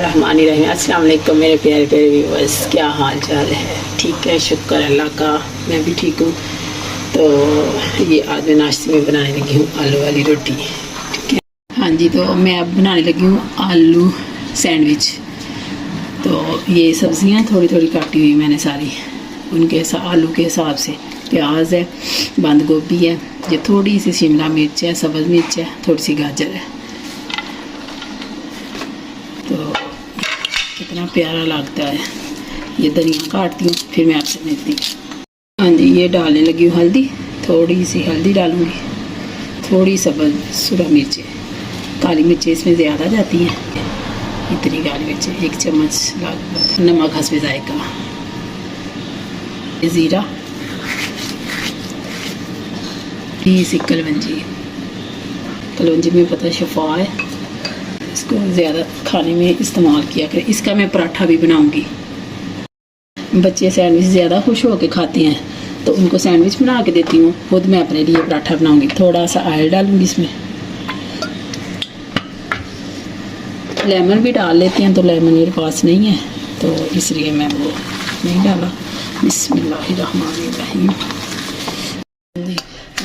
बिस्मिल्लाहिर्रहमानिर्रहीम। अस्सलाम वालेकुम मेरे प्यारे प्यारे व्यूअर्स, क्या हाल चाल है? ठीक है, शुक्र अल्लाह का, मैं भी ठीक हूँ। तो ये आज मैं नाश्ते में बनाने लगी हूँ आलू वाली रोटी। ठीक है, हाँ जी। तो मैं अब बनाने लगी हूँ आलू सैंडविच। तो ये सब्ज़ियाँ थोड़ी थोड़ी काटी हुई मैंने सारी, उनके आलू के हिसाब से। प्याज है, बंद गोभी है, ये थोड़ी सी शिमला मिर्च है, सब्ज़ मिर्च है, थोड़ी सी गाजर है। तो कितना प्यारा लगता है। ये धनिया काटती हूँ, फिर मैं आपसे मिलती हूँ। हाँ जी, ये डालने लगी हूँ हल्दी, थोड़ी सी हल्दी डालूँगी, थोड़ी सब्ज़ सूरा मिर्चें, काली मिर्चें इसमें ज़्यादा जाती हैं, इतनी काली मिर्चें, 1 चम्मच लाल नमक हस्बे जायका, ज़ीरा, सी कलवंजी में पता शफा है, इसको ज़्यादा खाने में इस्तेमाल किया करें। इसका मैं पराठा भी बनाऊंगी। बच्चे सैंडविच ज़्यादा खुश होकर खाते हैं, तो उनको सैंडविच बना के देती हूँ, खुद मैं अपने लिए पराठा बनाऊंगी। थोड़ा सा ऑयल डालूंगी इसमें, लेमन भी डाल लेते हैं, तो लेमन मेरे पास नहीं है, तो इसलिए मैं वो नहीं डाला। बिस्मिल्लाहिर्रहमानिर्रहीम।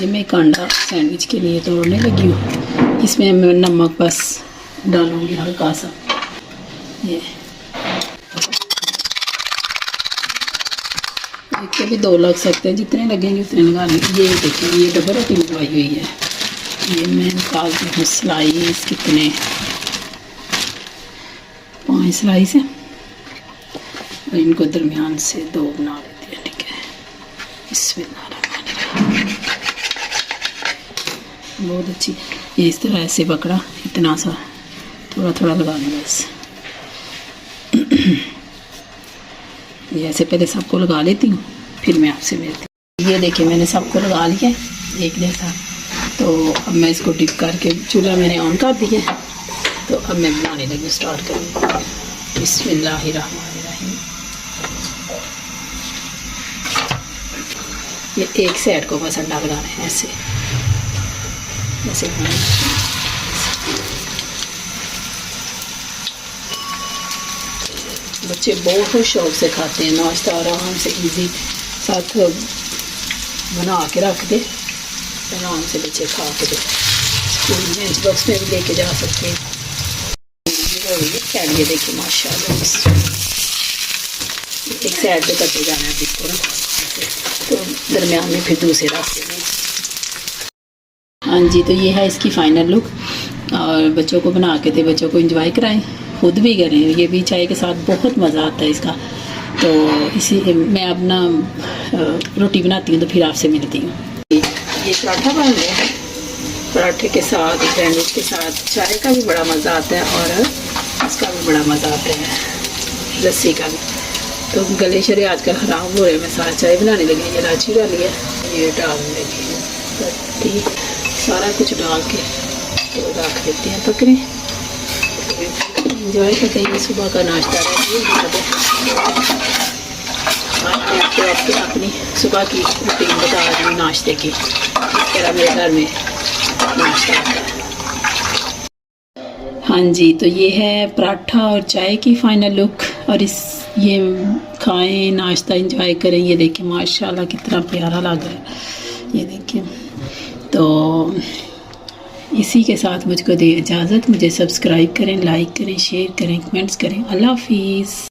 ये मैं कांडा सैंडविच के लिए तोड़ने लगी हूँ। इसमें मैं नमक बस डालूंगी हल्का सा। ये एक के भी 2 लग सकते हैं, जितने लगेंगे उतने लगा लेंगे। ये देखिए, ये डबल रोटी लगवाई हुई है। ये मैं निकालती हूँ स्लाइस, कितने 5 स्लाइस है, और इनको दरमियान से 2 बना लेते हैं। ठीक है, बिस्मिल्लाहिर्रहमानिर्रहीम। बहुत अच्छी। ये इस तरह ऐसे पकड़ा, इतना सा थोड़ा थोड़ा लगाना बस। ये ऐसे पहले सबको लगा लेती हूँ, फिर मैं आपसे मिलती हूँ। ये देखिए, मैंने सबको लगा लिया एक जैसा। तो अब मैं इसको डिप करके, चूल्हा मैंने ऑन कर दिया है, तो अब मैं बनाने लगी, स्टार्ट करूँगी। बिस्मिल्लाहिर्रहमानिर्रहीम। ये एक साइड को बस अंडा लगाना है, ऐसे ऐसे। बच्चे बहुत शौक से खाते हैं। नाश्ता आराम से इजी साथ बना के रख दे, आराम से बच्चे खा के दे। स्कूल में लंच बॉक्स में भी लेके जा सकते हैं। ये देखिए माशाल्लाह, एक साइड पे करते जाना है इसको ना, तो दरमियान में फिर दूसरे रास्ते में। हाँ जी, तो ये है इसकी फाइनल लुक। और बच्चों को बना के दे, बच्चों को एंजॉय कराएं, खुद भी करें। ये भी चाय के साथ बहुत मज़ा आता है इसका। तो इसी मैं अपना रोटी बनाती हूँ, तो फिर आपसे मिलती हूँ। ये पराठा बन रहा है, पराठे के साथ, सैंडविच के साथ चाय का भी बड़ा मज़ा आता है, और इसका भी बड़ा मज़ा आता है, लस्सी का भी। तो गले शरे आजकल ख़राब हो रहे हैं। मैं सारा चाय बनाने लगी, इलायची डाली है, ये डालने लगी हूँ पत्ती, सारा कुछ डाल के तो रख देते हैं पकड़े। इंजॉय करते हैं। सुबह का नाश्ता है, अपनी सुबह की रूटीन बता रही हूँ नाश्ते की। इस तरह मेरे घर में नाश्ता होता है। हाँ जी, तो ये है पराठा और चाय की फाइनल लुक। और ये खाएं, नाश्ता एंजॉय करें। ये देखिए माशाल्लाह कितना प्यारा लग रहा है, ये देखिए। तो इसी के साथ मुझको दे इजाज़त। मुझे सब्सक्राइब करें, लाइक करें, शेयर करें, कमेंट्स करें। अल्लाह हाफिज़।